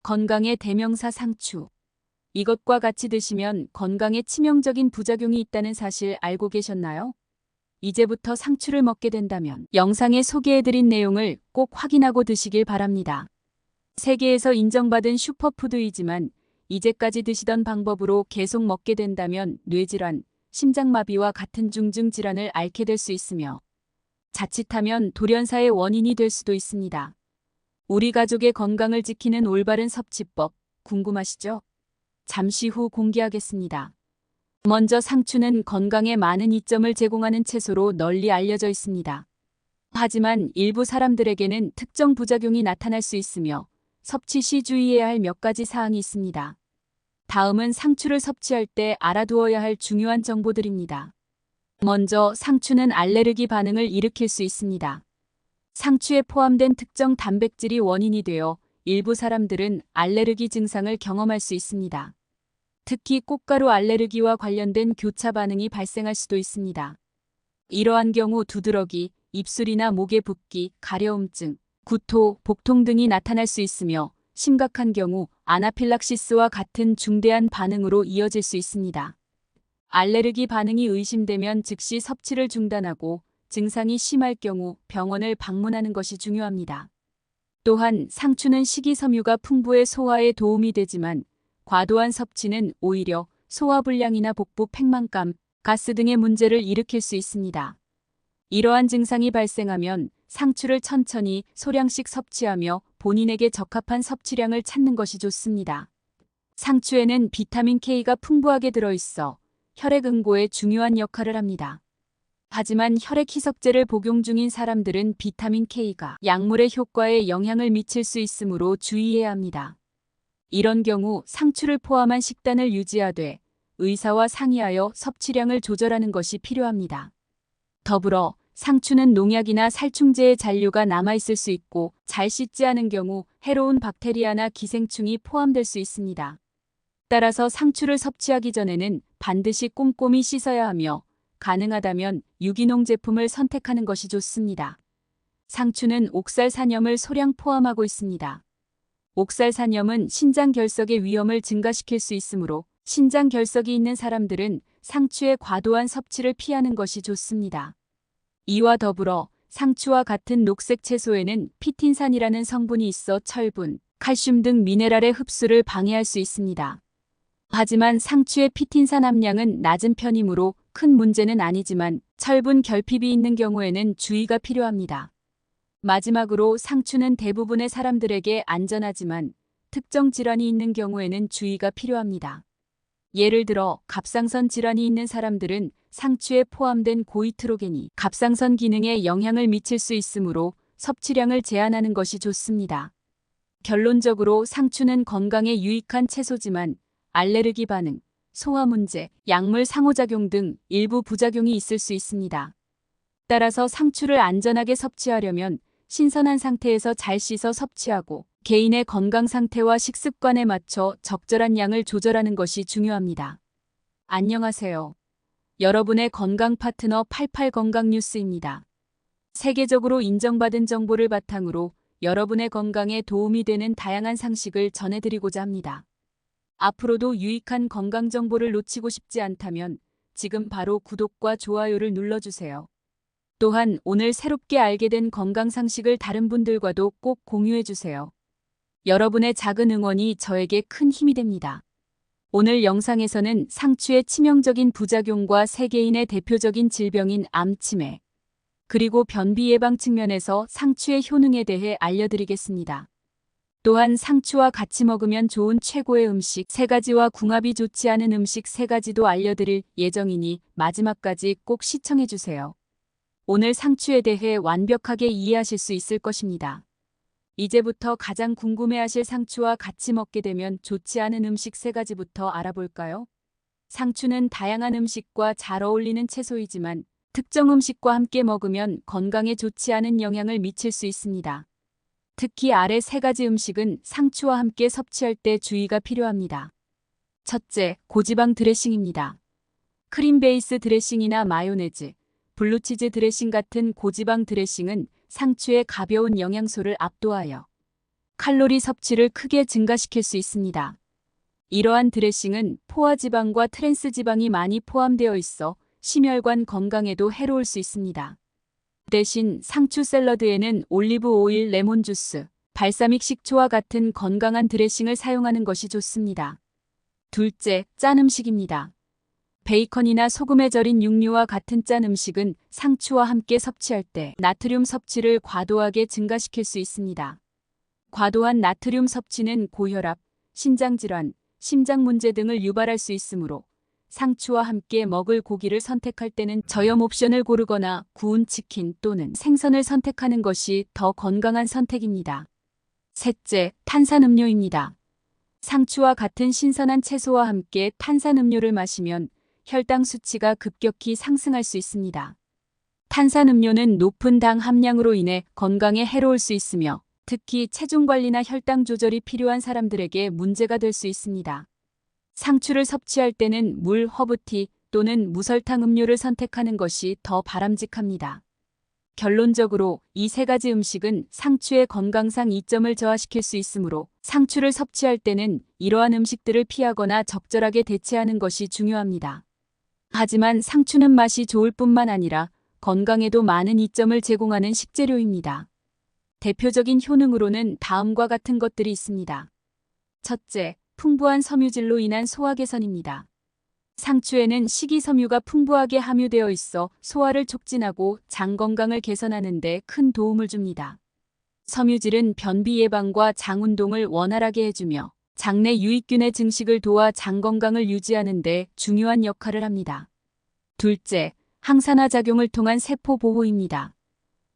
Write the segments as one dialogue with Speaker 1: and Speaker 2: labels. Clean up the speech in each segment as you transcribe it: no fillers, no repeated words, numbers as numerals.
Speaker 1: 건강의 대명사 상추. 이것과 같이 드시면 건강에 치명적인 부작용이 있다는 사실 알고 계셨나요? 이제부터 상추를 먹게 된다면 영상에 소개해드린 내용을 꼭 확인하고 드시길 바랍니다. 세계에서 인정받은 슈퍼푸드이지만 이제까지 드시던 방법으로 계속 먹게 된다면 뇌질환, 심장마비와 같은 중증 질환을 앓게 될 수 있으며 자칫하면 돌연사의 원인이 될 수도 있습니다. 우리 가족의 건강을 지키는 올바른 섭취법 궁금하시죠? 잠시 후 공개하겠습니다. 먼저 상추는 건강에 많은 이점을 제공하는 채소로 널리 알려져 있습니다. 하지만 일부 사람들에게는 특정 부작용이 나타날 수 있으며 섭취 시 주의해야 할 몇 가지 사항이 있습니다. 다음은 상추를 섭취할 때 알아두어야 할 중요한 정보들입니다. 먼저 상추는 알레르기 반응을 일으킬 수 있습니다. 상추에 포함된 특정 단백질이 원인이 되어 일부 사람들은 알레르기 증상을 경험할 수 있습니다. 특히 꽃가루 알레르기와 관련된 교차 반응이 발생할 수도 있습니다. 이러한 경우 두드러기, 입술이나 목에 붓기, 가려움증, 구토, 복통 등이 나타날 수 있으며 심각한 경우 아나필락시스와 같은 중대한 반응으로 이어질 수 있습니다. 알레르기 반응이 의심되면 즉시 섭취를 중단하고 증상이 심할 경우 병원을 방문하는 것이 중요합니다. 또한 상추는 식이섬유가 풍부해 소화에 도움이 되지만 과도한 섭취는 오히려 소화불량이나 복부 팽만감, 가스 등의 문제를 일으킬 수 있습니다. 이러한 증상이 발생하면 상추를 천천히 소량씩 섭취하며 본인에게 적합한 섭취량을 찾는 것이 좋습니다. 상추에는 비타민 K가 풍부하게 들어있어 혈액 응고에 중요한 역할을 합니다. 하지만 혈액 희석제를 복용 중인 사람들은 비타민 K가 약물의 효과에 영향을 미칠 수 있으므로 주의해야 합니다. 이런 경우 상추를 포함한 식단을 유지하되 의사와 상의하여 섭취량을 조절하는 것이 필요합니다. 더불어 상추는 농약이나 살충제의 잔류가 남아있을 수 있고 잘 씻지 않은 경우 해로운 박테리아나 기생충이 포함될 수 있습니다. 따라서 상추를 섭취하기 전에는 반드시 꼼꼼히 씻어야 하며 가능하다면 유기농 제품을 선택하는 것이 좋습니다. 상추는 옥살산염을 소량 포함하고 있습니다. 옥살산염은 신장결석의 위험을 증가시킬 수 있으므로 신장결석이 있는 사람들은 상추의 과도한 섭취를 피하는 것이 좋습니다. 이와 더불어 상추와 같은 녹색 채소에는 피틴산이라는 성분이 있어 철분, 칼슘 등 미네랄의 흡수를 방해할 수 있습니다. 하지만 상추의 피틴산 함량은 낮은 편이므로 큰 문제는 아니지만 철분 결핍이 있는 경우에는 주의가 필요합니다. 마지막으로 상추는 대부분의 사람들에게 안전하지만 특정 질환이 있는 경우에는 주의가 필요합니다. 예를 들어 갑상선 질환이 있는 사람들은 상추에 포함된 고이트로겐이 갑상선 기능에 영향을 미칠 수 있으므로 섭취량을 제한하는 것이 좋습니다. 결론적으로 상추는 건강에 유익한 채소지만 알레르기 반응, 소화 문제, 약물 상호작용 등 일부 부작용이 있을 수 있습니다. 따라서 상추를 안전하게 섭취하려면 신선한 상태에서 잘 씻어 섭취하고 개인의 건강 상태와 식습관에 맞춰 적절한 양을 조절하는 것이 중요합니다. 안녕하세요. 여러분의 건강 파트너 88건강뉴스입니다. 세계적으로 인정받은 정보를 바탕으로 여러분의 건강에 도움이 되는 다양한 상식을 전해드리고자 합니다. 앞으로도 유익한 건강 정보를 놓치고 싶지 않다면 지금 바로 구독과 좋아요를 눌러주세요. 또한 오늘 새롭게 알게 된 건강 상식을 다른 분들과도 꼭 공유해주세요. 여러분의 작은 응원이 저에게 큰 힘이 됩니다. 오늘 영상에서는 상추의 치명적인 부작용과 세계인의 대표적인 질병인 암치매, 그리고 변비 예방 측면에서 상추의 효능에 대해 알려드리겠습니다. 또한 상추와 같이 먹으면 좋은 최고의 음식 3가지와 궁합이 좋지 않은 음식 3가지도 알려드릴 예정이니 마지막까지 꼭 시청해주세요. 오늘 상추에 대해 완벽하게 이해하실 수 있을 것입니다. 이제부터 가장 궁금해하실 상추와 같이 먹게 되면 좋지 않은 음식 3가지부터 알아볼까요? 상추는 다양한 음식과 잘 어울리는 채소이지만 특정 음식과 함께 먹으면 건강에 좋지 않은 영향을 미칠 수 있습니다. 특히 아래 3가지 음식은 상추와 함께 섭취할 때 주의가 필요합니다. 첫째, 고지방 드레싱입니다. 크림 베이스 드레싱이나 마요네즈, 블루치즈 드레싱 같은 고지방 드레싱은 상추의 가벼운 영양소를 압도하여 칼로리 섭취를 크게 증가시킬 수 있습니다. 이러한 드레싱은 포화지방과 트랜스지방이 많이 포함되어 있어 심혈관 건강에도 해로울 수 있습니다. 대신 상추 샐러드에는 올리브 오일, 레몬 주스, 발사믹 식초와 같은 건강한 드레싱을 사용하는 것이 좋습니다. 둘째, 짠 음식입니다. 베이컨이나 소금에 절인 육류와 같은 짠 음식은 상추와 함께 섭취할 때 나트륨 섭취를 과도하게 증가시킬 수 있습니다. 과도한 나트륨 섭취는 고혈압, 신장질환, 심장 문제 등을 유발할 수 있으므로 상추와 함께 먹을 고기를 선택할 때는 저염 옵션을 고르거나 구운 치킨 또는 생선을 선택하는 것이 더 건강한 선택입니다. 셋째, 탄산음료입니다. 상추와 같은 신선한 채소와 함께 탄산음료를 마시면 혈당 수치가 급격히 상승할 수 있습니다. 탄산음료는 높은 당 함량으로 인해 건강에 해로울 수 있으며 특히 체중 관리나 혈당 조절이 필요한 사람들에게 문제가 될 수 있습니다. 상추를 섭취할 때는 물, 허브티 또는 무설탕 음료를 선택하는 것이 더 바람직합니다. 결론적으로 이 세 가지 음식은 상추의 건강상 이점을 저하시킬 수 있으므로 상추를 섭취할 때는 이러한 음식들을 피하거나 적절하게 대체하는 것이 중요합니다. 하지만 상추는 맛이 좋을 뿐만 아니라 건강에도 많은 이점을 제공하는 식재료입니다. 대표적인 효능으로는 다음과 같은 것들이 있습니다. 첫째, 풍부한 섬유질로 인한 소화 개선입니다. 상추에는 식이섬유가 풍부하게 함유되어 있어 소화를 촉진하고 장 건강을 개선하는 데 큰 도움을 줍니다. 섬유질은 변비 예방과 장 운동을 원활하게 해주며 장내 유익균의 증식을 도와 장 건강을 유지하는 데 중요한 역할을 합니다. 둘째, 항산화 작용을 통한 세포 보호입니다.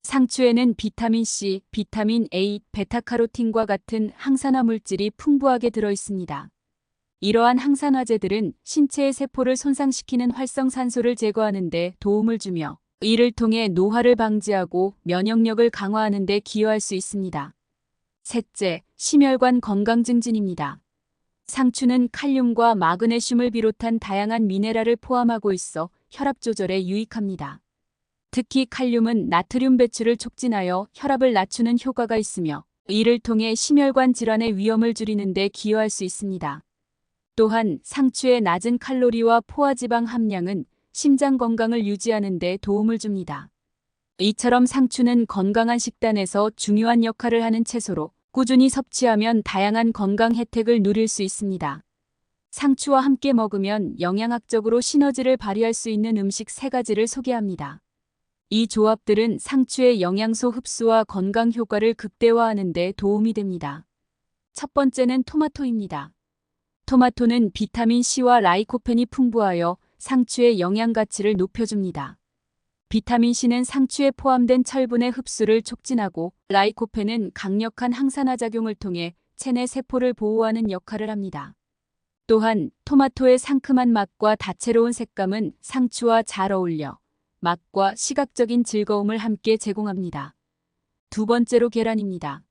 Speaker 1: 상추에는 비타민 C, 비타민 A, 베타카로틴과 같은 항산화 물질이 풍부하게 들어 있습니다. 이러한 항산화제들은 신체의 세포를 손상시키는 활성산소를 제거하는 데 도움을 주며 이를 통해 노화를 방지하고 면역력을 강화하는 데 기여할 수 있습니다. 셋째, 심혈관 건강 증진입니다. 상추는 칼륨과 마그네슘을 비롯한 다양한 미네랄을 포함하고 있어 혈압 조절에 유익합니다. 특히 칼륨은 나트륨 배출을 촉진하여 혈압을 낮추는 효과가 있으며 이를 통해 심혈관 질환의 위험을 줄이는 데 기여할 수 있습니다. 또한 상추의 낮은 칼로리와 포화지방 함량은 심장 건강을 유지하는 데 도움을 줍니다. 이처럼 상추는 건강한 식단에서 중요한 역할을 하는 채소로 꾸준히 섭취하면 다양한 건강 혜택을 누릴 수 있습니다. 상추와 함께 먹으면 영양학적으로 시너지를 발휘할 수 있는 음식 3가지를 소개합니다. 이 조합들은 상추의 영양소 흡수와 건강 효과를 극대화하는 데 도움이 됩니다. 첫 번째는 토마토입니다. 토마토는 비타민C와 라이코펜이 풍부하여 상추의 영양 가치를 높여줍니다. 비타민C는 상추에 포함된 철분의 흡수를 촉진하고 라이코펜은 강력한 항산화 작용을 통해 체내 세포를 보호하는 역할을 합니다. 또한 토마토의 상큼한 맛과 다채로운 색감은 상추와 잘 어울려 맛과 시각적인 즐거움을 함께 제공합니다. 두 번째로 계란입니다.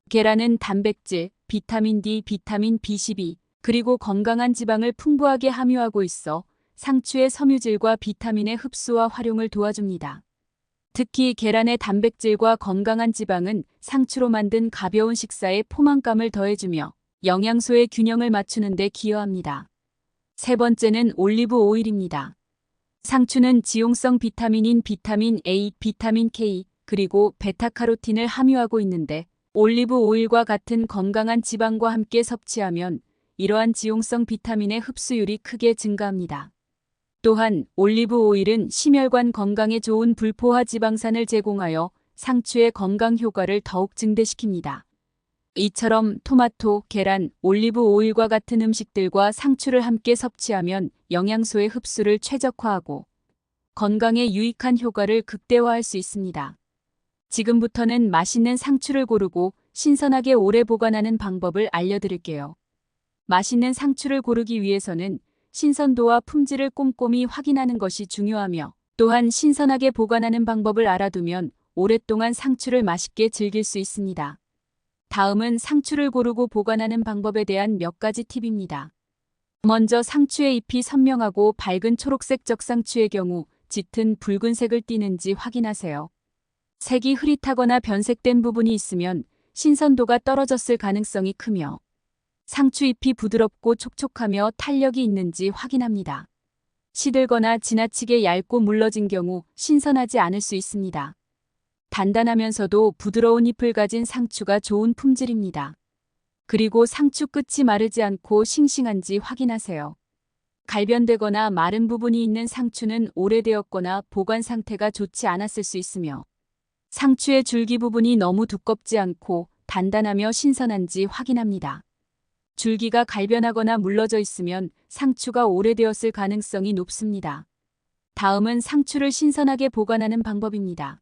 Speaker 1: 계란은 단백질, 비타민 D, 비타민 B12, 그리고 건강한 지방을 풍부하게 함유하고 있어 상추의 섬유질과 비타민의 흡수와 활용을 도와줍니다. 특히 계란의 단백질과 건강한 지방은 상추로 만든 가벼운 식사에 포만감을 더해주며 영양소의 균형을 맞추는 데 기여합니다. 세 번째는 올리브 오일입니다. 상추는 지용성 비타민인 비타민 A, 비타민 K, 그리고 베타카로틴을 함유하고 있는데 올리브 오일과 같은 건강한 지방과 함께 섭취하면 이러한 지용성 비타민의 흡수율이 크게 증가합니다. 또한 올리브 오일은 심혈관 건강에 좋은 불포화 지방산을 제공하여 상추의 건강 효과를 더욱 증대시킵니다. 이처럼 토마토, 계란, 올리브 오일과 같은 음식들과 상추를 함께 섭취하면 영양소의 흡수를 최적화하고 건강에 유익한 효과를 극대화할 수 있습니다. 지금부터는 맛있는 상추를 고르고 신선하게 오래 보관하는 방법을 알려드릴게요. 맛있는 상추를 고르기 위해서는 신선도와 품질을 꼼꼼히 확인하는 것이 중요하며 또한 신선하게 보관하는 방법을 알아두면 오랫동안 상추를 맛있게 즐길 수 있습니다. 다음은 상추를 고르고 보관하는 방법에 대한 몇 가지 팁입니다. 먼저 상추의 잎이 선명하고 밝은 초록색 적상추의 경우 짙은 붉은색을 띠는지 확인하세요. 색이 흐릿하거나 변색된 부분이 있으면 신선도가 떨어졌을 가능성이 크며 상추잎이 부드럽고 촉촉하며 탄력이 있는지 확인합니다. 시들거나 지나치게 얇고 물러진 경우 신선하지 않을 수 있습니다. 단단하면서도 부드러운 잎을 가진 상추가 좋은 품질입니다. 그리고 상추 끝이 마르지 않고 싱싱한지 확인하세요. 갈변되거나 마른 부분이 있는 상추는 오래되었거나 보관 상태가 좋지 않았을 수 있으며 상추의 줄기 부분이 너무 두껍지 않고 단단하며 신선한지 확인합니다. 줄기가 갈변하거나 물러져 있으면 상추가 오래되었을 가능성이 높습니다. 다음은 상추를 신선하게 보관하는 방법입니다.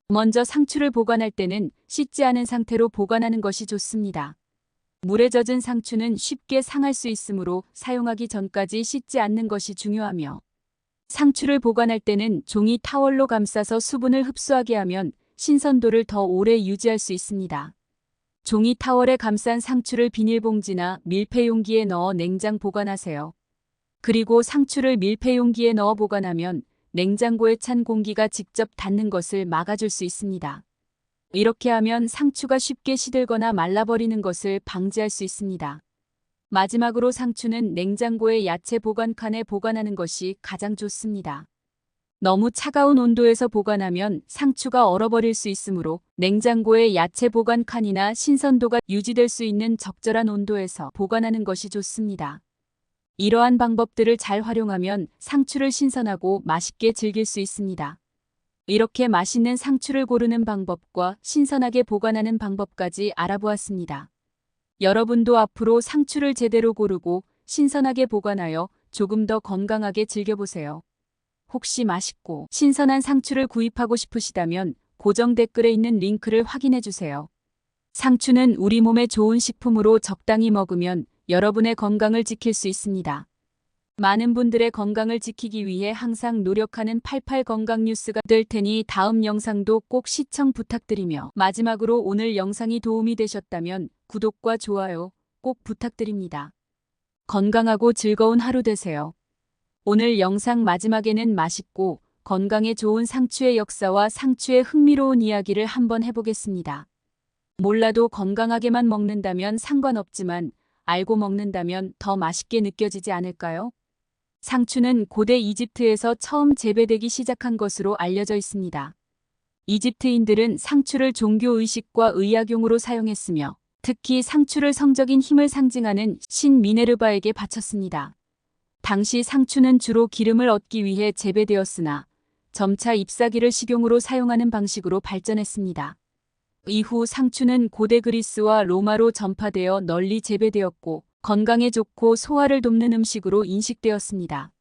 Speaker 1: 먼저 상추를 보관할 때는 씻지 않은 상태로 보관하는 것이 좋습니다. 물에 젖은 상추는 쉽게 상할 수 있으므로 사용하기 전까지 씻지 않는 것이 중요하며 상추를 보관할 때는 종이 타월로 감싸서 수분을 흡수하게 하면 신선도를 더 오래 유지할 수 있습니다. 종이 타월에 감싼 상추를 비닐봉지나 밀폐용기에 넣어 냉장 보관하세요. 그리고 상추를 밀폐용기에 넣어 보관하면 냉장고에 찬 공기가 직접 닿는 것을 막아줄 수 있습니다. 이렇게 하면 상추가 쉽게 시들거나 말라버리는 것을 방지할 수 있습니다. 마지막으로 상추는 냉장고의 야채 보관칸에 보관하는 것이 가장 좋습니다. 너무 차가운 온도에서 보관하면 상추가 얼어버릴 수 있으므로 냉장고의 야채 보관칸이나 신선도가 유지될 수 있는 적절한 온도에서 보관하는 것이 좋습니다. 이러한 방법들을 잘 활용하면 상추를 신선하고 맛있게 즐길 수 있습니다. 이렇게 맛있는 상추를 고르는 방법과 신선하게 보관하는 방법까지 알아보았습니다. 여러분도 앞으로 상추를 제대로 고르고 신선하게 보관하여 조금 더 건강하게 즐겨보세요. 혹시 맛있고 신선한 상추를 구입하고 싶으시다면 고정 댓글에 있는 링크를 확인해주세요. 상추는 우리 몸에 좋은 식품으로 적당히 먹으면 여러분의 건강을 지킬 수 있습니다. 많은 분들의 건강을 지키기 위해 항상 노력하는 88 건강 뉴스가 될 테니 다음 영상도 꼭 시청 부탁드리며 마지막으로 오늘 영상이 도움이 되셨다면 구독과 좋아요 꼭 부탁드립니다. 건강하고 즐거운 하루 되세요. 오늘 영상 마지막에는 맛있고 건강에 좋은 상추의 역사와 상추의 흥미로운 이야기를 한번 해보겠습니다. 몰라도 건강하게만 먹는다면 상관없지만 알고 먹는다면 더 맛있게 느껴지지 않을까요? 상추는 고대 이집트에서 처음 재배되기 시작한 것으로 알려져 있습니다. 이집트인들은 상추를 종교 의식과 의약용으로 사용했으며 특히 상추를 성적인 힘을 상징하는 신 미네르바에게 바쳤습니다. 당시 상추는 주로 기름을 얻기 위해 재배되었으나 점차 잎사귀를 식용으로 사용하는 방식으로 발전했습니다. 이후 상추는 고대 그리스와 로마로 전파되어 널리 재배되었고 건강에 좋고 소화를 돕는 음식으로 인식되었습니다.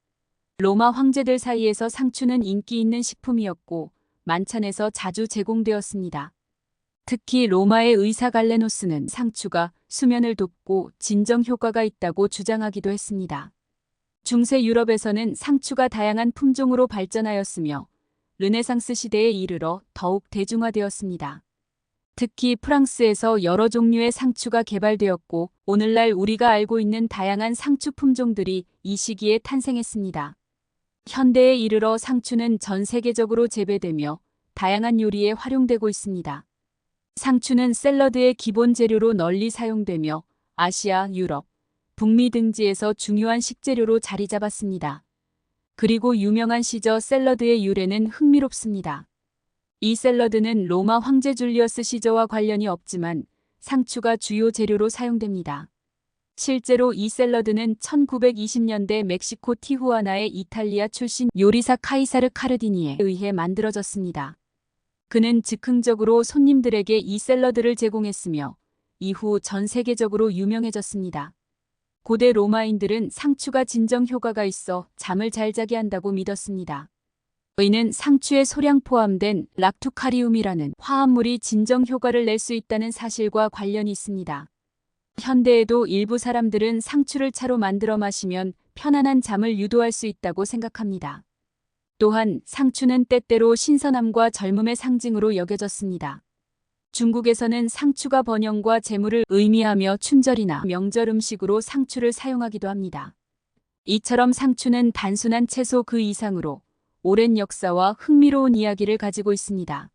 Speaker 1: 로마 황제들 사이에서 상추는 인기 있는 식품이었고 만찬에서 자주 제공되었습니다. 특히 로마의 의사 갈레노스는 상추가 수면을 돕고 진정 효과가 있다고 주장하기도 했습니다. 중세 유럽에서는 상추가 다양한 품종으로 발전하였으며 르네상스 시대에 이르러 더욱 대중화되었습니다. 특히 프랑스에서 여러 종류의 상추가 개발되었고 오늘날 우리가 알고 있는 다양한 상추 품종들이 이 시기에 탄생했습니다. 현대에 이르러 상추는 전 세계적으로 재배되며 다양한 요리에 활용되고 있습니다. 상추는 샐러드의 기본 재료로 널리 사용되며 아시아, 유럽, 북미 등지에서 중요한 식재료로 자리 잡았습니다. 그리고 유명한 시저 샐러드의 유래는 흥미롭습니다. 이 샐러드는 로마 황제 줄리어스 시저와 관련이 없지만 상추가 주요 재료로 사용됩니다. 실제로 이 샐러드는 1920년대 멕시코 티후아나의 이탈리아 출신 요리사 카이사르 카르디니에 의해 만들어졌습니다. 그는 즉흥적으로 손님들에게 이 샐러드를 제공했으며 이후 전 세계적으로 유명해졌습니다. 고대 로마인들은 상추가 진정 효과가 있어 잠을 잘 자게 한다고 믿었습니다. 이는 상추에 소량 포함된 락투카리움이라는 화합물이 진정 효과를 낼 수 있다는 사실과 관련이 있습니다. 현대에도 일부 사람들은 상추를 차로 만들어 마시면 편안한 잠을 유도할 수 있다고 생각합니다. 또한 상추는 때때로 신선함과 젊음의 상징으로 여겨졌습니다. 중국에서는 상추가 번영과 재물을 의미하며 춘절이나 명절 음식으로 상추를 사용하기도 합니다. 이처럼 상추는 단순한 채소 그 이상으로 오랜 역사와 흥미로운 이야기를 가지고 있습니다.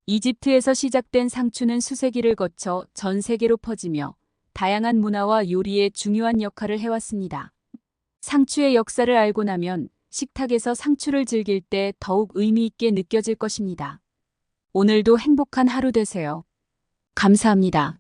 Speaker 1: 이집트에서 시작된 상추는 수세기를 거쳐 전 세계로 퍼지며 다양한 문화와 요리에 중요한 역할을 해왔습니다. 상추의 역사를 알고 나면 식탁에서 상추를 즐길 때 더욱 의미 있게 느껴질 것입니다. 오늘도 행복한 하루 되세요. 감사합니다.